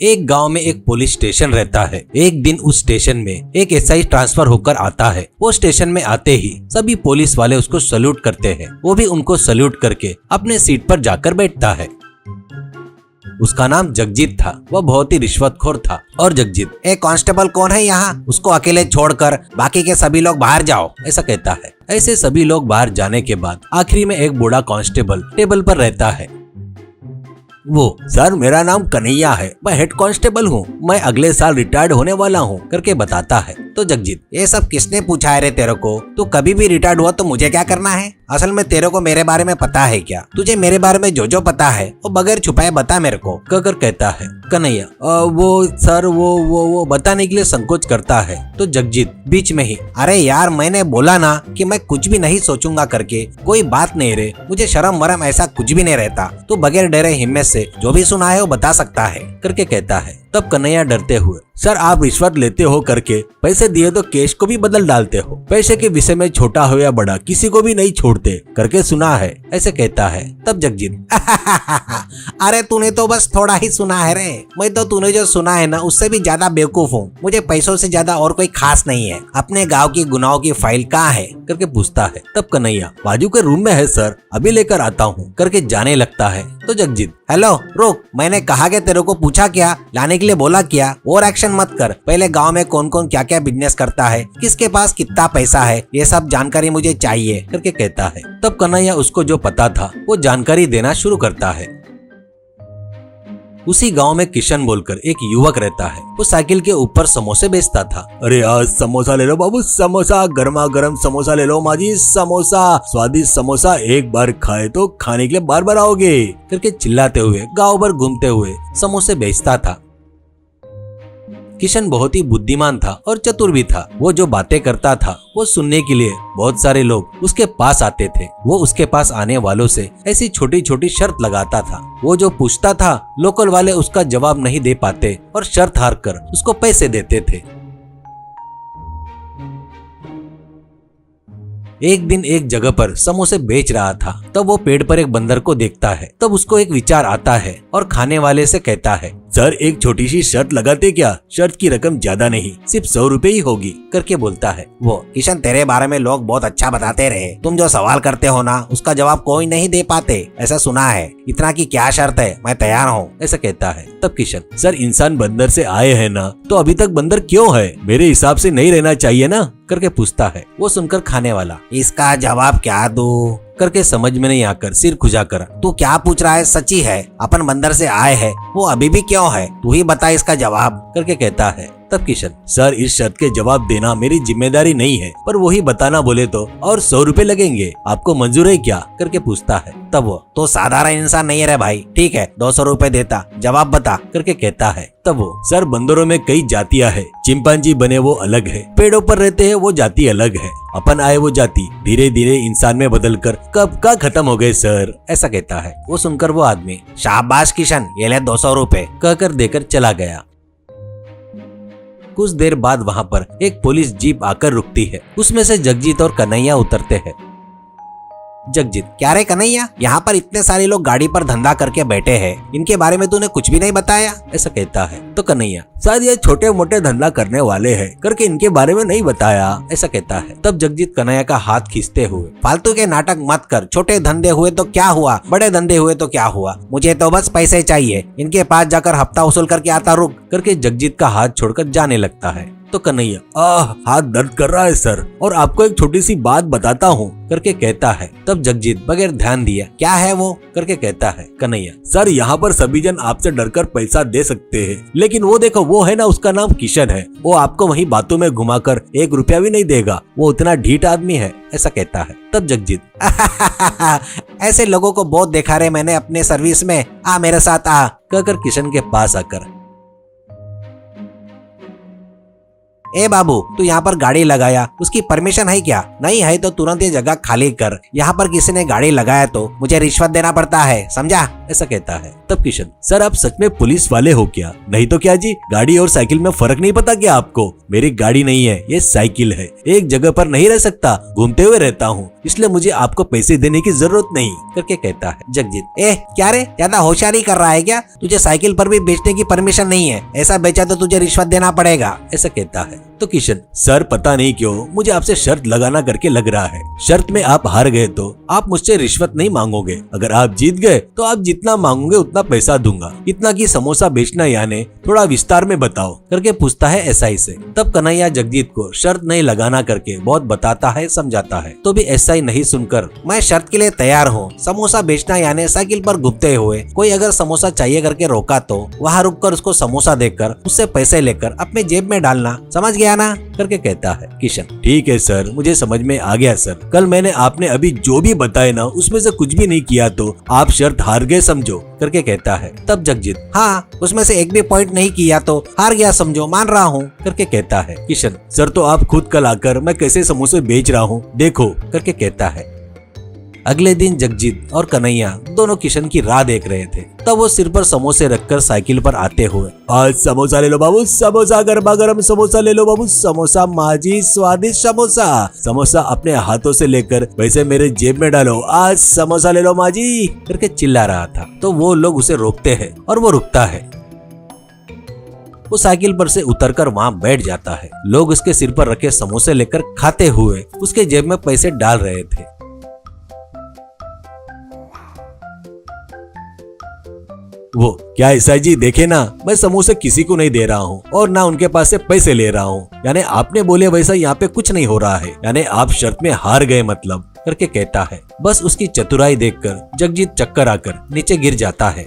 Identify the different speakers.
Speaker 1: एक गांव में एक पुलिस स्टेशन रहता है। एक दिन उस स्टेशन में एक एसआई ट्रांसफर होकर आता है। वो स्टेशन में आते ही सभी पुलिस वाले उसको सल्यूट करते हैं। वो भी उनको सल्यूट करके अपने सीट पर जाकर बैठता है। उसका नाम जगजीत था। वह बहुत ही रिश्वतखोर था। और जगजीत, एक कांस्टेबल कौन है यहाँ, उसको अकेले छोड़कर बाकी के सभी लोग बाहर जाओ, ऐसा कहता है। ऐसे सभी लोग बाहर जाने के बाद आखिरी में एक बूढ़ा कांस्टेबल टेबल पर रहता है। वो, सर मेरा नाम कन्हैया है, मैं हेड कांस्टेबल हूँ, मैं अगले साल रिटायर्ड होने वाला हूँ करके बताता है। तो जगजीत, ये सब किसने पूछा है रे तेरे को, तू कभी भी रिटायर्ड हुआ तो मुझे क्या करना है, असल में तेरे को मेरे बारे में पता है क्या, तुझे मेरे बारे में जो पता है वो बगैर छुपाए बता मेरे को, कहकर कहता है। कन्हैया, वो सर वो बताने के लिए संकोच करता है। तो जगजीत बीच में ही, अरे यार मैंने बोला ना कि मैं कुछ भी नहीं सोचूंगा करके, कोई बात नहीं रे, मुझे शर्म वरम ऐसा कुछ भी नहीं रहता, तू बगैर डरे हिम्मत से जो भी सुना है वो बता सकता है करके कहता है। तब कन्हैया डरते हुए, सर आप रिश्वत लेते हो करके पैसे दिए तो केस को भी बदल डालते हो, पैसे के विषय में छोटा हो या बड़ा किसी को भी नहीं छोड़ते करके सुना है, ऐसे कहता है। तब जगजीत, अरे तूने तो बस थोड़ा ही सुना है रे, मैं तो तूने जो सुना है ना उससे भी ज्यादा बेवकूफ हूँ, मुझे पैसों से ज्यादा और कोई खास नहीं है, अपने गाँव की गुनाहों की फाइल कहाँ है करके पूछता है। तब कन्हैया, बाजू के रूम में है सर, अभी लेकर आता हूँ करके जाने लगता है। तो जगजीत, हेलो रुक, मैंने कहा कि तेरे को पूछा क्या, लाने के लिए बोला क्या, और एक्शन मत कर, पहले गांव में कौन कौन क्या क्या बिजनेस करता है, किसके पास कितना पैसा है, ये सब जानकारी मुझे चाहिए करके कहता है। तब कन्हैया उसको जो पता था वो जानकारी देना शुरू करता है। उसी गांव में किशन बोलकर एक युवक रहता है। वो साइकिल के ऊपर समोसे बेचता था। अरे आज समोसा ले लो बाबू, समोसा, गर्मा गर्म समोसा ले लो माजी, समोसा, स्वादिष्ट समोसा, एक बार खाए तो खाने के लिए बार बार आओगे करके चिल्लाते हुए गांव भर घूमते हुए समोसे बेचता था। किशन बहुत ही बुद्धिमान था और चतुर भी था। वो जो बातें करता था वो सुनने के लिए बहुत सारे लोग उसके पास आते थे। वो उसके पास आने वालों से ऐसी छोटी छोटी शर्त लगाता था। वो जो पूछता था लोकल वाले उसका जवाब नहीं दे पाते और शर्त हार कर उसको पैसे देते थे। एक दिन एक जगह पर समोसे बेच रहा था। तब वो पेड़ पर एक बंदर को देखता है। तब उसको एक विचार आता है और खाने वाले से कहता है, सर एक छोटी सी शर्त लगाते क्या, शर्त की रकम ज्यादा नहीं, सिर्फ 100 रुपए ही होगी करके बोलता है। वो, किशन तेरे बारे में लोग बहुत अच्छा बताते रहे, तुम जो सवाल करते हो ना उसका जवाब कोई नहीं दे पाते, ऐसा सुना है, इतना की क्या शर्त है, मैं तैयार हूँ, ऐसा कहता है। तब किशन, सर इंसान बंदर से आए हैं ना, तो अभी तक बंदर क्यों है, मेरे हिसाब से नहीं रहना चाहिए ना करके पूछता है। वो सुनकर खाने वाला, इसका जवाब क्या दूं करके समझ में नहीं आकर सिर खुजाकर, तू क्या पूछ रहा है, सच्ची है, अपन बंदर से आए हैं, वो अभी भी क्यों है, तू ही बता इसका जवाब करके कहता है। तब किशन, सर इस शर्त के जवाब देना मेरी जिम्मेदारी नहीं है, पर वही बताना बोले तो और 100 रुपए लगेंगे, आपको मंजूर है क्या करके पूछता है। तब वो, तो साधारण इंसान नहीं है भाई, ठीक है 200 रुपए देता, जवाब बता करके कहता है। तब वो, सर बंदरों में कई जातियां हैं, चिंपांजी बने वो अलग है, पेड़ों पर रहते हैं वो जाति अलग है, अपन आए वो जाति धीरे धीरे इंसान में बदलकर कब का खत्म हो गए सर, ऐसा कहता है। वो सुनकर वो आदमी, शाबाश किशन, ये ले 200 रुपए कहकर देकर चला गया। कुछ देर बाद वहां पर एक पुलिस जीप आकर रुकती है। उसमें से जगजीत और कन्हैया उतरते हैं। जगजीत, क्या रे कन्हैया, यहाँ पर इतने सारे लोग गाड़ी पर धंधा करके बैठे हैं, इनके बारे में तूने कुछ भी नहीं बताया, ऐसा कहता है। तो कन्हैया, शायद ये छोटे मोटे धंधा करने वाले हैं करके इनके बारे में नहीं बताया, ऐसा कहता है। तब जगजीत कन्हैया का हाथ खींचते हुए, फालतू के नाटक मत कर, छोटे धंधे हुए तो क्या हुआ, बड़े धंधे हुए तो क्या हुआ, मुझे तो बस पैसे चाहिए, इनके पास जाकर हफ्ता वसूल करके आता रुक करके जगजीत का हाथ छोड़कर जाने लगता है। तो कन्हैया, हाथ दर्द कर रहा है सर, और आपको एक छोटी सी बात बताता हूँ करके कहता है। तब जगजीत बगैर ध्यान दिया, क्या है वो करके कहता है। कन्हैया, सर यहाँ पर सभी जन आपसे डरकर पैसा दे सकते हैं, लेकिन वो देखो वो है ना, उसका नाम किशन है, वो आपको वही बातों में घुमाकर 1 रुपया भी नहीं देगा, वो उतना ढीठ आदमी है, ऐसा कहता है। तब जगजीत, ऐसे लोगों को बहुत देखा रे मैंने अपने सर्विस में, आ मेरे साथ आ कहकर किशन के पास आकर, ए बाबू तू यहाँ पर गाड़ी लगाया, उसकी परमिशन है क्या, नहीं है तो तुरंत ये जगह खाली कर, यहाँ पर किसी ने गाड़ी लगाया तो मुझे रिश्वत देना पड़ता है, समझा, ऐसा कहता है। तब किशन, सर आप सच में पुलिस वाले हो क्या, नहीं तो क्या जी, गाड़ी और साइकिल में फर्क नहीं पता क्या आपको, मेरी गाड़ी नहीं है ये साइकिल है, एक जगह पर नहीं रह सकता, घूमते हुए रहता हूँ, इसलिए मुझे आपको पैसे देने की जरूरत नहीं करके कहता है जगजीत। क्या रे, ज्यादा होशियारी कर रहा है क्या? तुझे साइकिल पर भी बेचने की परमिशन नहीं है, ऐसा बेचा तो तुझे रिश्वत देना पड़ेगा, ऐसा कहता है। तो किशन, सर पता नहीं क्यों मुझे आपसे शर्त लगाना करके लग रहा है। शर्त में आप हार गए तो आप मुझसे रिश्वत नहीं मांगोगे, अगर आप जीत गए तो आप जितना मांगोगे उतना पैसा दूंगा। इतना कि समोसा बेचना यानी थोड़ा विस्तार में बताओ करके पूछता है एसआई से। तब कन्हैया जगजीत को शर्त नहीं लगाना करके बहुत बताता है, समझाता है। तो भी एसआई नहीं सुनकर, मैं शर्त के लिए तैयार हूँ, समोसा बेचना यानी साइकिल पर घूमते हुए कोई अगर समोसा चाहिए करके रोका तो वहाँ रुककर उसको समोसा देकर उससे पैसे लेकर अपने जेब में डालना, समझ गया ना करके कहता है किशन। ठीक है सर, मुझे समझ में आ गया सर। कल मैंने आपने अभी जो भी बताया ना उसमें से कुछ भी नहीं किया तो आप शर्त हार गए समझो करके कहता है। तब जगजीत, हाँ उसमें से एक भी पॉइंट नहीं किया तो हार गया समझो, मान रहा हूँ करके कहता है। किशन, सर तो आप खुद कल आकर मैं कैसे समोसे बेच रहा हूँ देखो करके कहता है। अगले दिन जगजीत और कन्हैया दोनों किशन की राह देख रहे थे। तब वो सिर पर समोसे रखकर साइकिल पर आते हुए, आज समोसा ले लो बाबू, समोसा गरमा गरम समोसा ले लो बाबू, समोसा माजी स्वादिष्ट समोसा, समोसा अपने हाथों से लेकर वैसे मेरे जेब में डालो, आज समोसा ले लो माजी करके चिल्ला रहा था। तो वो लोग उसे रोकते हैं और वो रुकता है। वो साइकिल पर से उतरकर वहाँ बैठ जाता है। लोग उसके सिर पर रखे समोसे लेकर खाते हुए उसके जेब में पैसे डाल रहे थे। वो, क्या एसआई जी देखे ना, मैं समोसे किसी को नहीं दे रहा हूँ और ना उनके पास से पैसे ले रहा हूँ, यानी आपने बोले वैसा यहाँ पे कुछ नहीं हो रहा है, यानी आप शर्त में हार गए मतलब करके कहता है। बस उसकी चतुराई देखकर जगजीत चक्कर आकर नीचे गिर जाता है।